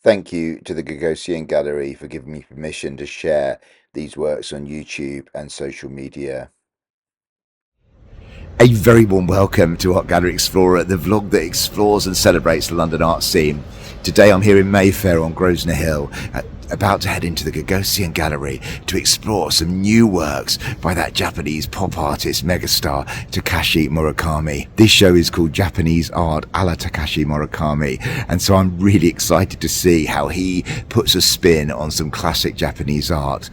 Thank you to the Gagosian Gallery for giving me permission to share these works on YouTube and social media. A very warm welcome to Art Gallery Explorer, the vlog that explores and celebrates the London art scene. Today I'm here in Mayfair on Grosvenor Hill, about to head into the Gagosian Gallery to explore some new works by that Japanese pop artist megastar Takashi Murakami. This show is called Japanese Art a la Takashi Murakami, and so I'm really excited to see how he puts a spin on some classic Japanese art.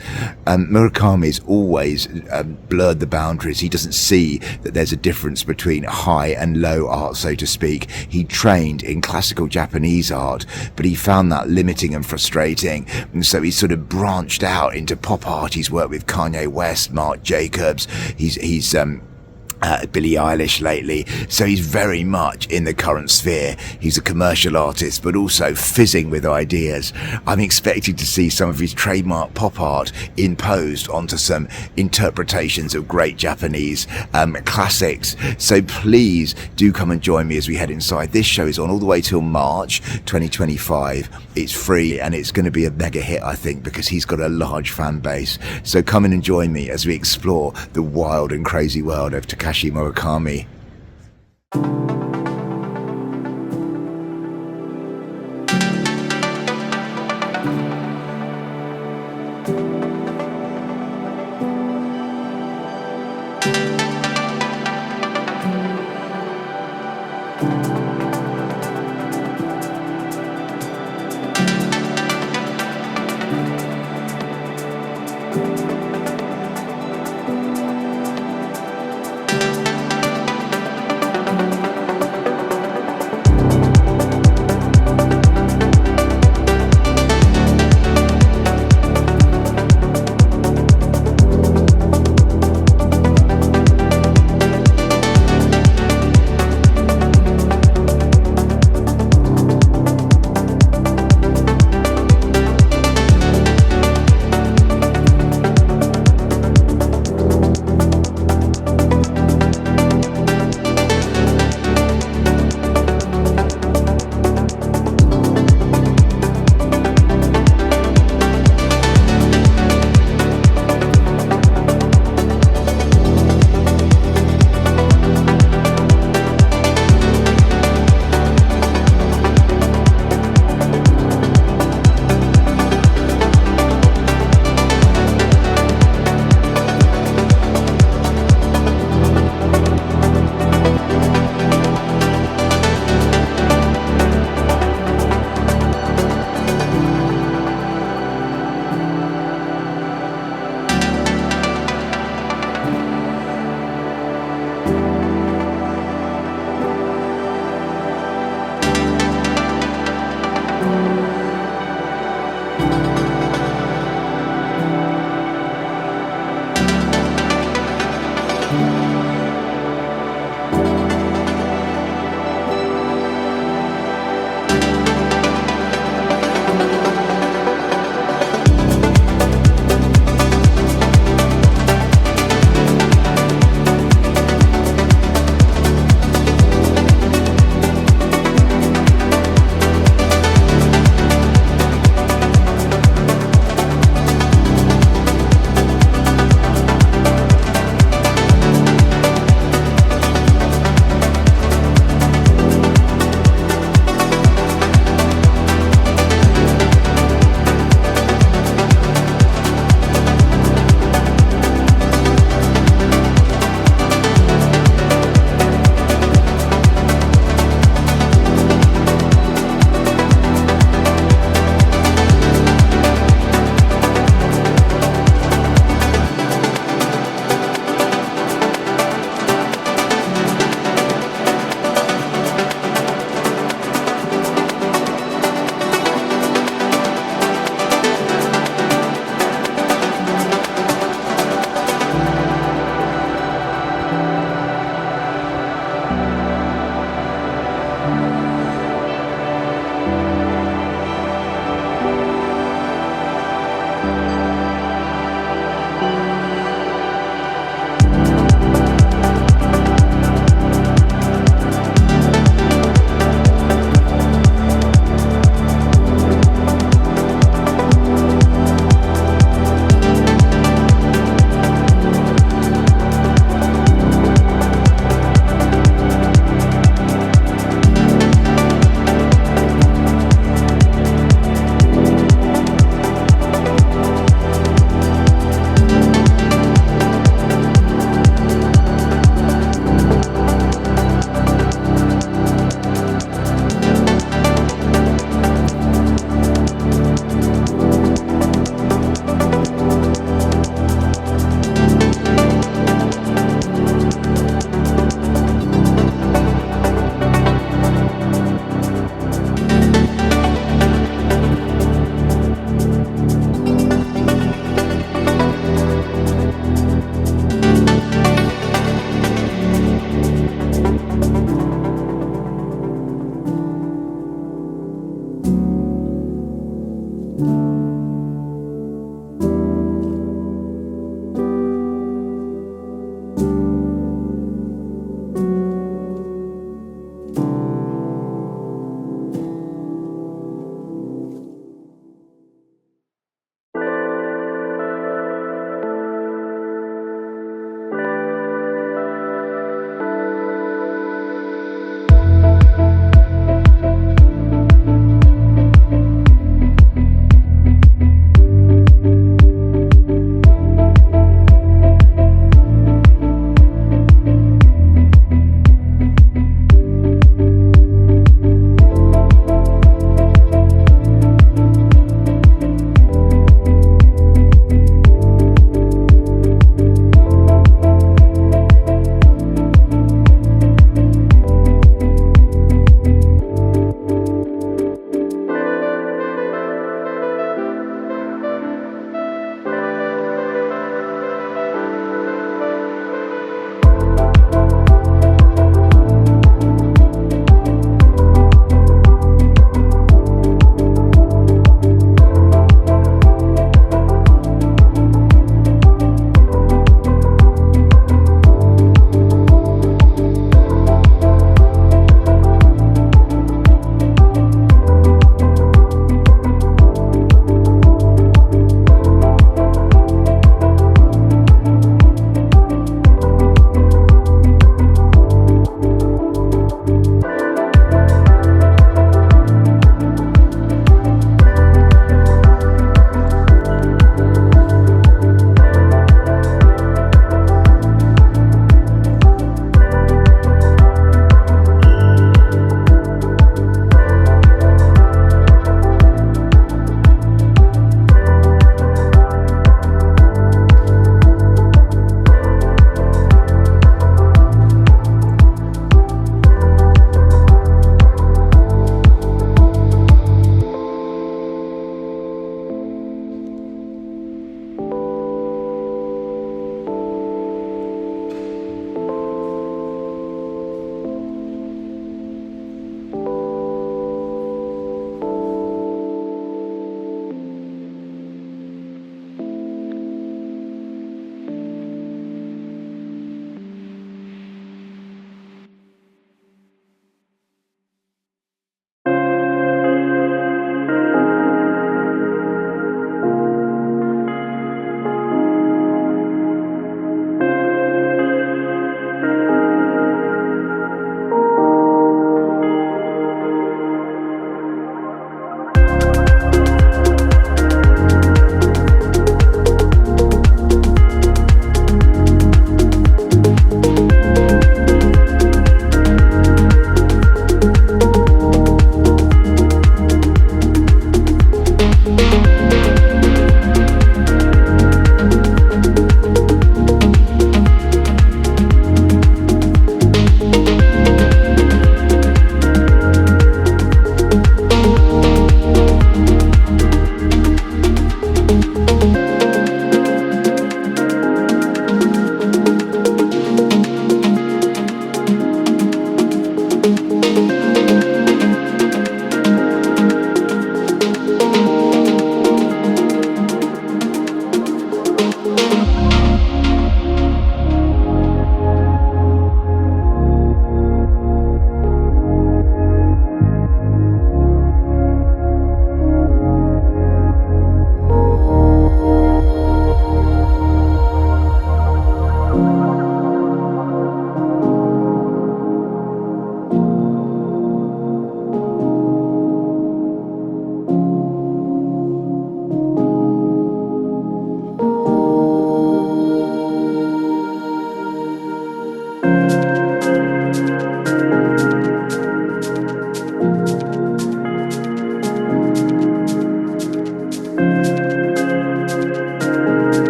Murakami's always blurred the boundaries. He doesn't see that there's a difference between high and low art, so to speak. He trained in classical Japanese art, but he found that limiting and frustrating. And so he's sort of branched out into pop art. He's worked with Kanye West, Marc Jacobs. He's Billie Eilish lately, so he's very much in the current sphere. He's a commercial artist, but also fizzing with ideas. I'm expecting to see some of his trademark pop art imposed onto some interpretations of great Japanese classics. So please do come and join me as we head inside. This show is on all the way till March 2025. It's free and it's going to be a mega hit, I think, because he's got a large fan base. So come in and join me as we explore the wild and crazy world of Takashi Murakami.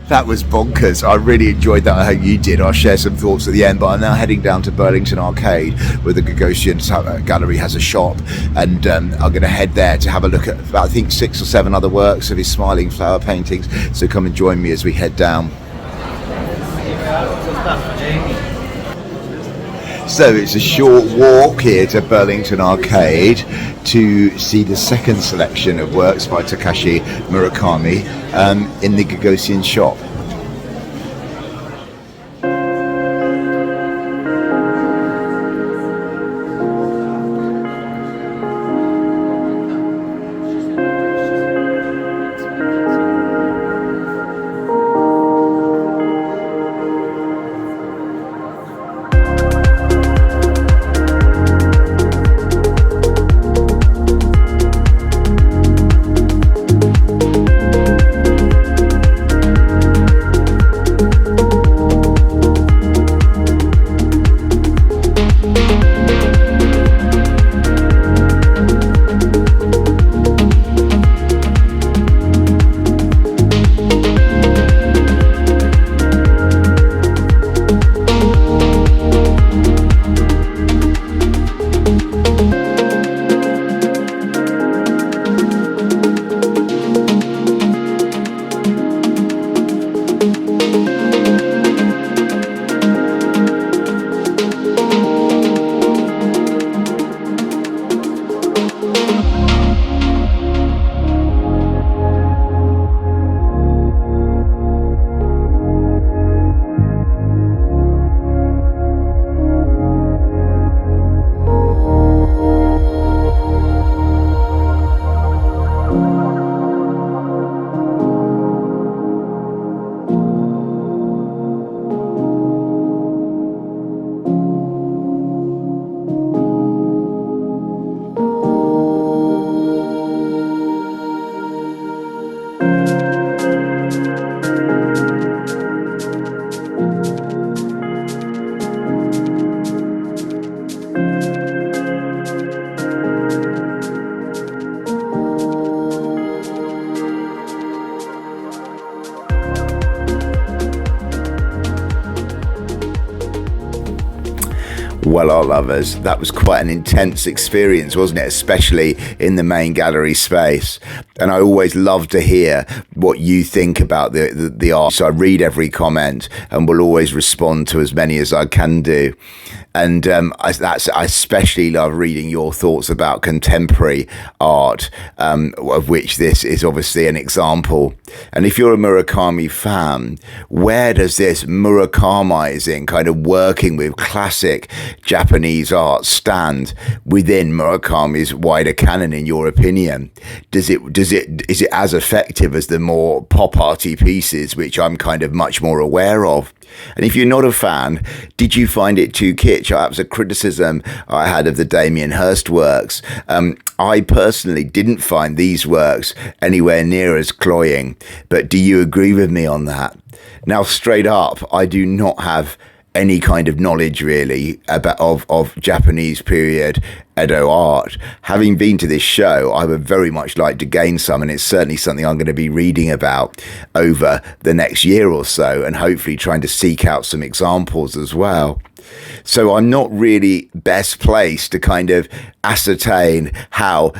That was bonkers. I really enjoyed that. I hope you did. I'll share some thoughts at the end, but I'm now heading down to Burlington Arcade, where the Gagosian Gallery has a shop, and I'm going to head there to have a look at about, I think, 6 or 7 other works of his smiling flower paintings. So come and join me as we head down. So it's a short walk here to Burlington Arcade to see the second selection of works by Takashi Murakami in the Gagosian shop. Well, our lovers, that was quite an intense experience, wasn't it? Especially in the main gallery space. And I always love to hear what you think about the art. So I read every comment and will always respond to as many as I can do. And I especially love reading your thoughts about contemporary art, of which this is obviously an example. And if you're a Murakami fan, where does this Murakamizing, kind of working with classic Japanese art, stand within Murakami's wider canon, in your opinion? Is it as effective as the more pop arty pieces, which I'm kind of much more aware of? And if you're not a fan, did you find it too kitsch? That was a criticism I had of the Damien Hirst works. I personally didn't find these works anywhere near as cloying, but do you agree with me on that? Now, straight up, I do not have any kind of knowledge really about of Japanese period Edo art. Having been to this show, I would very much like to gain some, and it's certainly something I'm going to be reading about over the next year or so, and hopefully trying to seek out some examples as well. So I'm not really best placed to kind of ascertain how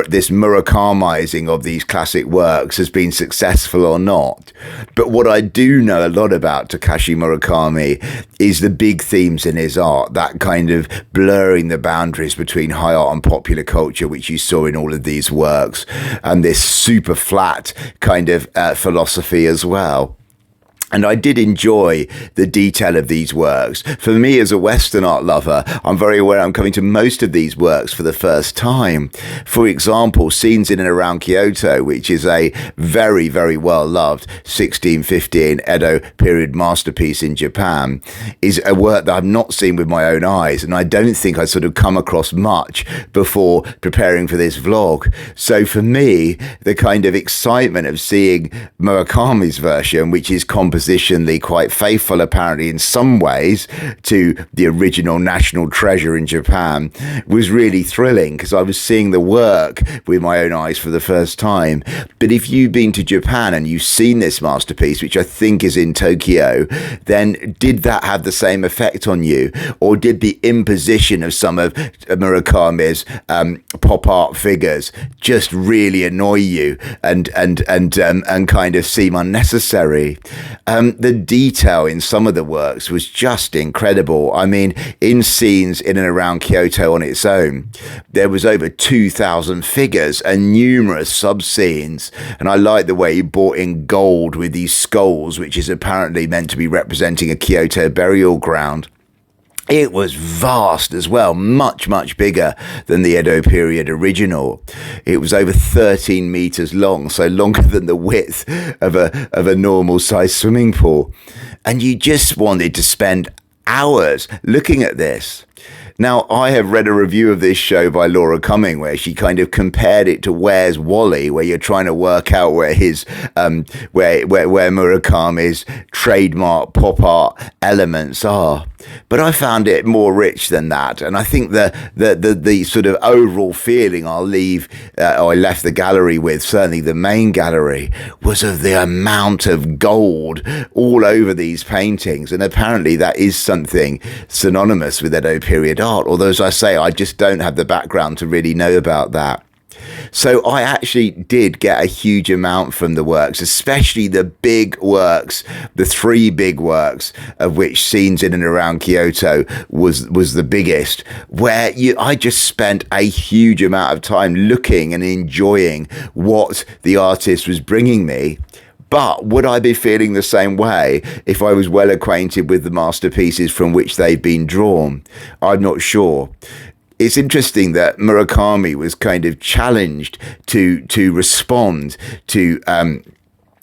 this Murakamizing of these classic works has been successful or not. But what I do know a lot about Takashi Murakami is the big themes in his art, that kind of blurring the boundaries between high art and popular culture, which you saw in all of these works, and this super flat kind of philosophy as well. And I did enjoy the detail of these works. For me, as a Western art lover, I'm very aware I'm coming to most of these works for the first time. For example, Scenes in and Around Kyoto, which is a very, very well-loved 1615 Edo period masterpiece in Japan, is a work that I've not seen with my own eyes, and I don't think I sort of come across much before preparing for this vlog. So for me, the kind of excitement of seeing Murakami's version, which is competent compositionally quite faithful, apparently, in some ways to the original national treasure in Japan, was really thrilling because I was seeing the work with my own eyes for the first time. But if you've been to Japan and you've seen this masterpiece, which I think is in Tokyo, then did that have the same effect on you? Or did the imposition of some of Murakami's pop art figures just really annoy you and kind of seem unnecessary? The detail in some of the works was just incredible. I mean, in scenes in and around Kyoto on its own, there was over 2,000 figures and numerous sub-scenes. And I like the way he brought in gold with these skulls, which is apparently meant to be representing a Kyoto burial ground. It was vast as well, much, much bigger than the Edo period original. It was over 13 meters long, so longer than the width of a normal sized swimming pool. And you just wanted to spend hours looking at this. Now, I have read a review of this show by Laura Cumming where she kind of compared it to Where's Wally, where you're trying to work out where his where Murakami's trademark pop art elements are. But I found it more rich than that, and I think the sort of overall feeling I left the gallery with, certainly the main gallery, was of the amount of gold all over these paintings, and apparently that is something synonymous with Edo period art, although, as I say, I just don't have the background to really know about that. So I actually did get a huge amount from the works, especially the big works, the three big works, of which Scenes in and Around Kyoto was the biggest, where I just spent a huge amount of time looking and enjoying what the artist was bringing me. But would I be feeling the same way if I was well acquainted with the masterpieces from which they've been drawn? I'm not sure. It's interesting that Murakami was kind of challenged to respond to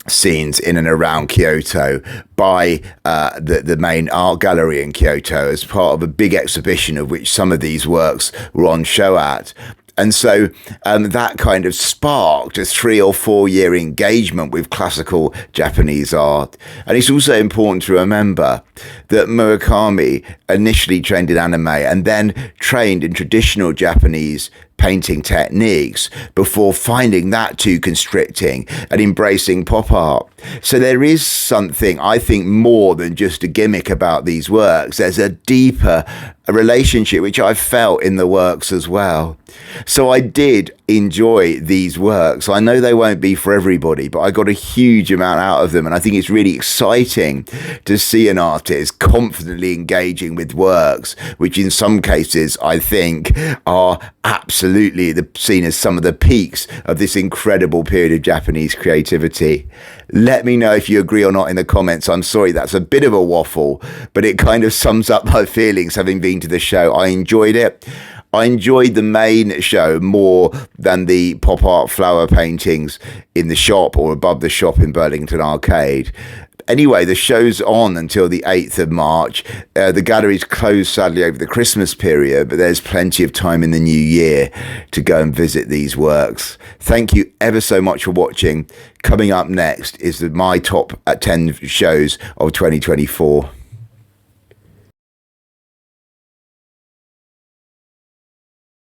scenes in and around Kyoto by the main art gallery in Kyoto as part of a big exhibition of which some of these works were on show at. And so that kind of sparked a 3 or 4 year engagement with classical Japanese art. And it's also important to remember that Murakami initially trained in anime and then trained in traditional Japanese painting techniques before finding that too constricting and embracing pop art. So there is something, I think, more than just a gimmick about these works. There's a deeper relationship, which I felt in the works as well. So I did enjoy these works. I know they won't be for everybody, but I got a huge amount out of them. And I think it's really exciting to see an artist confidently engaging with works, which in some cases I think are absolutely seen as some of the peaks of this incredible period of Japanese creativity. Let me know if you agree or not in the comments. I'm sorry, that's a bit of a waffle, but it kind of sums up my feelings having been to the show. I enjoyed it. I enjoyed the main show more than the pop art flower paintings in the shop or above the shop in Burlington Arcade. Anyway, the show's on until the 8th of March. The gallery's closed, sadly, over the Christmas period, but there's plenty of time in the new year to go and visit these works. Thank you ever so much for watching. Coming up next is my top 10 shows of 2024.